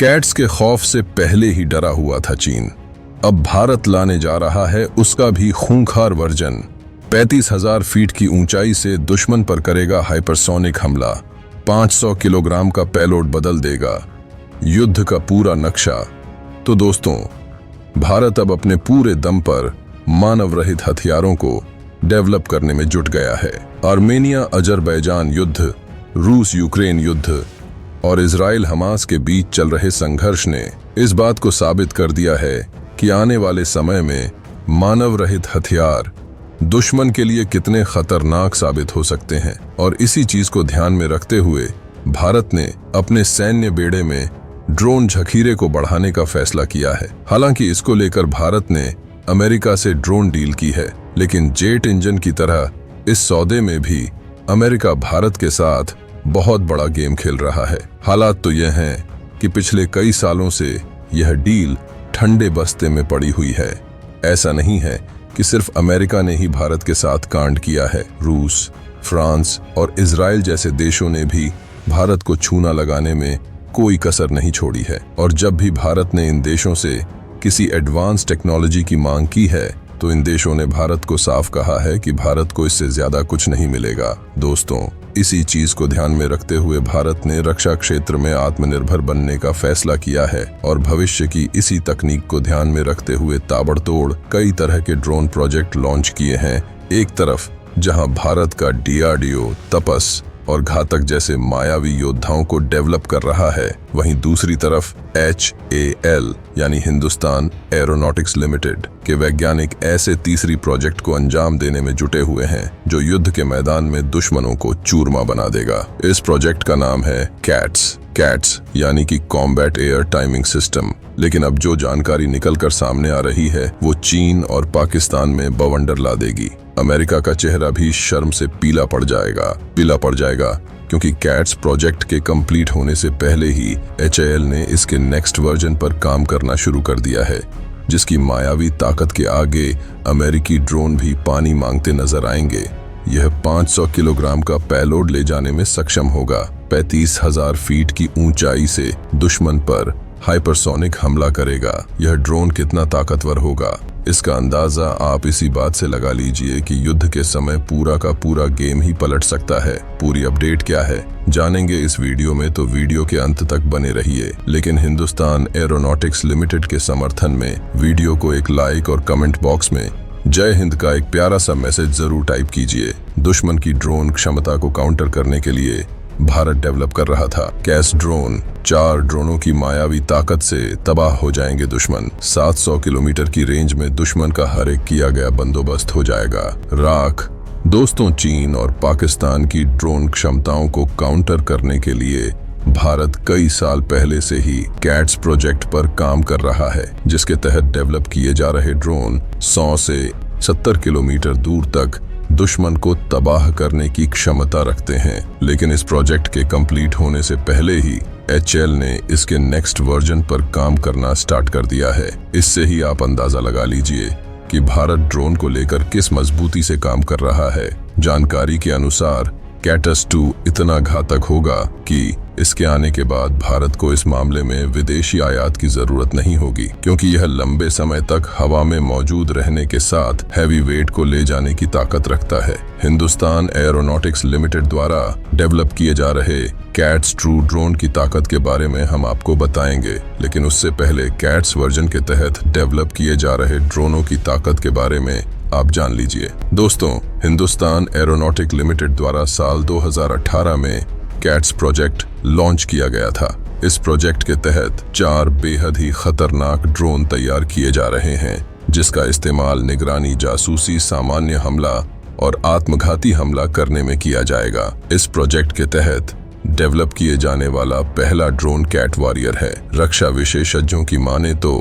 Cats के खौफ से पहले ही डरा हुआ था चीन। अब भारत लाने जा रहा है उसका भी खूंखार वर्जन। 35,000 फीट की ऊंचाई से दुश्मन पर करेगा हाइपरसोनिक हमला। 500 किलोग्राम का पेलोड बदल देगा युद्ध का पूरा नक्शा। तो दोस्तों, भारत अब अपने पूरे दम पर मानव रहित हथियारों को डेवलप करने में जुट गया है। आर्मेनिया अजरबैजान युद्ध, रूस यूक्रेन युद्ध और इजराइल हमास के बीच चल रहे संघर्ष ने इस बात को साबित कर दिया है कि आने वाले समय में मानव रहित हथियार दुश्मन के लिए कितने खतरनाक साबित हो सकते हैं। और इसी चीज को ध्यान में रखते हुए भारत ने अपने सैन्य बेड़े में ड्रोन जखीरे को बढ़ाने का फैसला किया है। हालांकि इसको लेकर भारत ने अमेरिका से ड्रोन डील की है, लेकिन जेट इंजन की तरह इस सौदे में भी अमेरिका भारत के साथ बहुत बड़ा गेम खेल रहा है। हालात तो यह हैं कि पिछले कई सालों से यह डील ठंडे बस्ते में पड़ी हुई है। ऐसा नहीं है कि सिर्फ अमेरिका ने ही भारत के साथ कांड किया है। रूस, फ्रांस और इजराइल जैसे देशों ने भी भारत को छूना लगाने में कोई कसर नहीं छोड़ी है। और जब भी भारत ने इन देशों से किसी एडवांस टेक्नोलॉजी की मांग की है तो इन देशों ने भारत को साफ कहा है कि भारत को इससे ज्यादा कुछ नहीं मिलेगा। दोस्तों, इसी चीज को ध्यान में रखते हुए भारत ने रक्षा क्षेत्र में आत्मनिर्भर बनने का फैसला किया है और भविष्य की इसी तकनीक को ध्यान में रखते हुए ताबड़तोड़ कई तरह के ड्रोन प्रोजेक्ट लॉन्च किए हैं। एक तरफ जहां भारत का DRDO तपस और घातक जैसे मायावी योद्धाओं को डेवलप कर रहा है, वहीं दूसरी तरफ HAL यानी हिंदुस्तान एरोनॉटिक्स लिमिटेड के वैज्ञानिक ऐसे तीसरी प्रोजेक्ट को अंजाम देने में जुटे हुए हैं जो युद्ध के मैदान में दुश्मनों को चूरमा बना देगा। इस प्रोजेक्ट का नाम है कैट्स यानी कि कॉम्बैट एयर टाइमिंग सिस्टम। लेकिन अब जो जानकारी निकलकर सामने आ रही है वो चीन और पाकिस्तान में बवंडर ला देगी। अमेरिका का चेहरा भी शर्म से पीला पड़ जाएगा क्योंकि कैट्स प्रोजेक्ट के कंप्लीट होने से पहले ही HAL ने इसके नेक्स्ट वर्जन पर काम करना शुरू कर दिया है, जिसकी मायावी ताकत के आगे अमेरिकी ड्रोन भी पानी मांगते नजर आएंगे। यह 500 किलोग्राम का पेलोड ले जाने में सक्षम होगा। 35,000 फीट की ऊंचाई से दुश्मन पर हाइपरसोनिक हमला करेगा। यह ड्रोन कितना ताकतवर होगा, इसका अंदाजा आप इसी बात से लगा लीजिए कि युद्ध के समय पूरा का पूरा गेम ही पलट सकता है। पूरी अपडेट क्या है जानेंगे इस वीडियो में, तो वीडियो के अंत तक बने रहिए। लेकिन हिंदुस्तान एरोनॉटिक्स लिमिटेड के समर्थन में वीडियो को एक लाइक और कमेंट बॉक्स में जय हिंद का एक प्यारा सा मैसेज जरूर टाइप कीजिए। दुश्मन की ड्रोन क्षमता को काउंटर करने के लिए भारत डेवलप कर रहा था कैस ड्रोन। 4 ड्रोनों की मायावी ताकत से तबाह हो जाएंगे दुश्मन। 700 किलोमीटर की रेंज में दुश्मन का हर एक किया गया बंदोबस्त हो जाएगा राख। दोस्तों, चीन और पाकिस्तान की ड्रोन क्षमताओं को काउंटर करने के लिए भारत कई साल पहले से ही कैट्स प्रोजेक्ट पर काम कर रहा है, जिसके तहत डेवलप किए जा रहे ड्रोन 100 से 70 किलोमीटर दूर तक दुश्मन को तबाह करने की क्षमता रखते हैं। लेकिन इस प्रोजेक्ट के कंप्लीट होने से पहले ही HAL ने इसके नेक्स्ट वर्जन पर काम करना स्टार्ट कर दिया है। इससे ही आप अंदाजा लगा लीजिए कि भारत ड्रोन को लेकर किस मजबूती से काम कर रहा है। जानकारी के अनुसार कैटस 2 इतना घातक होगा कि इसके आने के बाद भारत को इस मामले में विदेशी आयात की जरूरत नहीं होगी, क्योंकि यह लंबे समय तक हवा में मौजूद रहने के साथ हैवी वेट को ले जाने की ताकत रखता है। हिंदुस्तान एरोनॉटिक्स लिमिटेड द्वारा डेवलप किए जा रहे कैट्स ट्रू ड्रोन की ताकत के बारे में हम आपको बताएंगे, लेकिन उससे पहले कैट्स वर्जन के तहत डेवलप किए जा रहे ड्रोनों की ताकत के बारे में आप जान लीजिए। दोस्तों, हिंदुस्तान एरोनॉटिक लिमिटेड द्वारा साल 2018 में कैट्स प्रोजेक्ट लॉन्च किया गया था। इस प्रोजेक्ट के तहत 4 बेहद ही खतरनाक ड्रोन तैयार किए जा रहे हैं, जिसका इस्तेमाल निगरानी, जासूसी, सामान्य हमला और आत्मघाती हमला करने में किया जाएगा। इस प्रोजेक्ट के तहत डेवलप किए जाने वाला पहला ड्रोन कैट वॉरियर है। रक्षा विशेषज्ञों की माने तो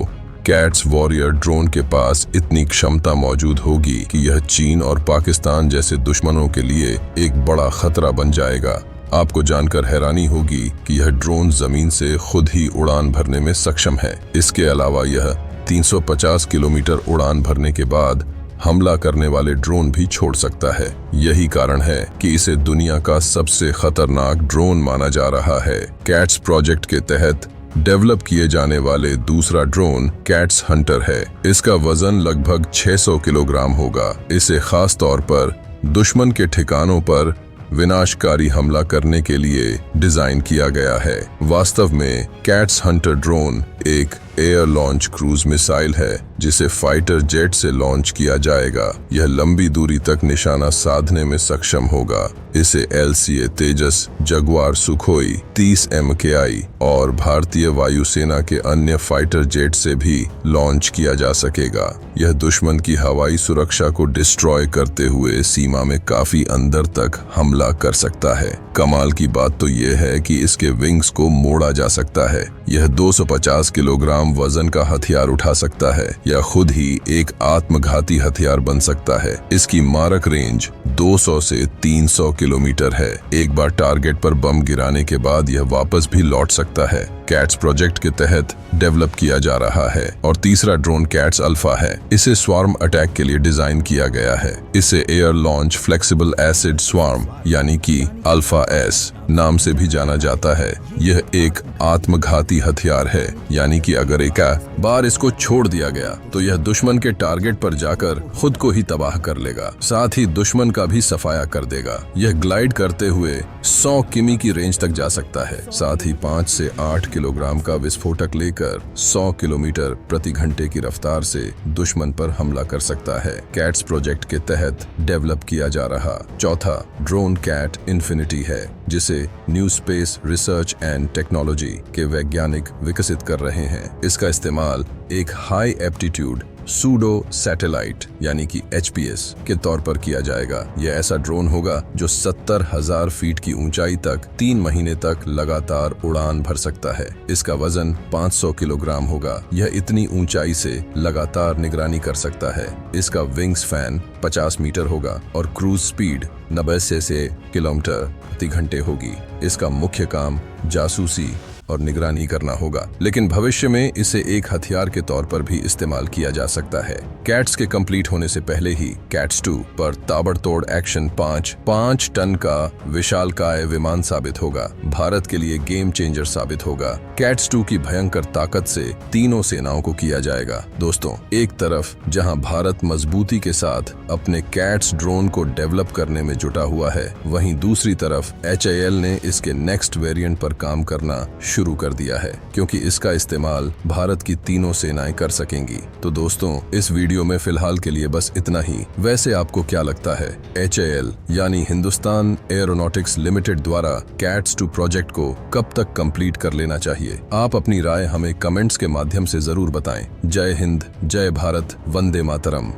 कैट्स वॉरियर ड्रोन के पास इतनी क्षमता मौजूद होगी कि यह चीन और पाकिस्तान जैसे दुश्मनों के लिए एक बड़ा खतरा बन जाएगा। आपको जानकर हैरानी होगी कि यह ड्रोन जमीन से खुद ही उड़ान भरने में सक्षम है। इसके अलावा यह 350 किलोमीटर उड़ान भरने के बाद हमला करने वाले ड्रोन भी छोड़ सकता है। यही कारण है कि इसे दुनिया का सबसे खतरनाक ड्रोन माना जा रहा है। कैट्स प्रोजेक्ट के तहत डेवलप किए जाने वाले दूसरा ड्रोन कैट्स हंटर है। इसका वजन लगभग 600 किलोग्राम होगा। इसे खास तौर पर दुश्मन के ठिकानों पर विनाशकारी हमला करने के लिए डिजाइन किया गया है। वास्तव में कैट्स हंटर ड्रोन एक एयर लॉन्च क्रूज मिसाइल है जिसे फाइटर जेट से लॉन्च किया जाएगा। यह लंबी दूरी तक निशाना साधने में सक्षम होगा। इसे LCA तेजस, जगुआर सुखोई 30 MKI और भारतीय वायुसेना के अन्य फाइटर जेट से भी लॉन्च किया जा सकेगा। यह दुश्मन की हवाई सुरक्षा को डिस्ट्रॉय करते हुए सीमा में काफी अंदर तक हमला कर सकता है। कमाल की बात तो यह है कि इसके विंग्स को मोड़ा जा सकता है। यह 250 किलोग्राम वजन का हथियार उठा सकता है या खुद ही एक आत्मघाती हथियार बन सकता है। इसकी मारक रेंज 200 से 300 किलोमीटर है। एक बार टारगेट पर बम गिराने के बाद यह वापस भी लौट सकता है। कैट्स प्रोजेक्ट के तहत डेवलप किया जा रहा है। और तीसरा ड्रोन कैट्स अल्फा है। इसे स्वार्म अटैक के लिए डिजाइन किया गया है। इसे air launch flexible acid swarm यानी कि अल्फा S नाम से भी जाना जाता है। यह एक आत्मघाती हथियार है, यानी कि अगर एक बार इसको छोड़ दिया गया तो यह दुश्मन के टारगेट पर जाकर खुद को ही तबाह कर लेगा, साथ ही दुश्मन का भी सफाया कर देगा। यह ग्लाइड करते हुए 100 किमी की रेंज तक जा सकता है। साथ ही 5 से 8 किलोग्राम का विस्फोटक लेकर 100 किलोमीटर प्रति घंटे की रफ्तार से दुश्मन पर हमला कर सकता है। कैट्स प्रोजेक्ट के तहत डेवलप किया जा रहा चौथा ड्रोन कैट इन्फिनिटी है, जिसे new space research and technology के वैज्ञानिक विकसित कर रहे हैं। इसका इस्तेमाल एक हाई एप्टीट्यूड सूडो सैटेलाइट यानी कि HPS के तौर पर किया जाएगा। यह ऐसा ड्रोन होगा जो 70,000 फीट की ऊंचाई तक 3 महीने तक लगातार उड़ान भर सकता है। इसका वजन 500 किलोग्राम होगा। यह इतनी ऊंचाई से लगातार निगरानी कर सकता है। इसका विंग्स फैन 50 मीटर होगा और क्रूज स्पीड 90 से किलोमीटर प्रति घंटे होगी। इसका मुख्य काम जासूसी और निगरानी करना होगा, लेकिन भविष्य में इसे एक हथियार के तौर पर भी इस्तेमाल किया जा सकता है। कैट्स के कंप्लीट होने से पहले ही कैट्स 2 पर ताबड़तोड़ एक्शन 5 टन का विशालकाय विमान साबित होगा। भारत के लिए गेम चेंजर साबित होगा। कैट्स 2 की भयंकर ताकत से तीनों सेनाओं को किया जाएगा। दोस्तों, एक तरफ जहां भारत मजबूती के साथ अपने कैट्स ड्रोन को डेवलप करने में जुटा हुआ है, वहीं दूसरी तरफ HAL ने इसके नेक्स्ट वेरिएंट पर काम करना शुरू कर दिया है, क्योंकि इसका इस्तेमाल भारत की तीनों सेनाएं कर सकेंगी। तो दोस्तों, इस वीडियो में फिलहाल के लिए बस इतना ही। वैसे आपको क्या लगता है, HAL यानी हिंदुस्तान एरोनॉटिक्स लिमिटेड द्वारा कैट्स 2 प्रोजेक्ट को कब तक कंप्लीट कर लेना चाहिए? आप अपनी राय हमें कमेंट्स के माध्यम से जरूर बताएं। जय हिंद, जय भारत, वंदे मातरम।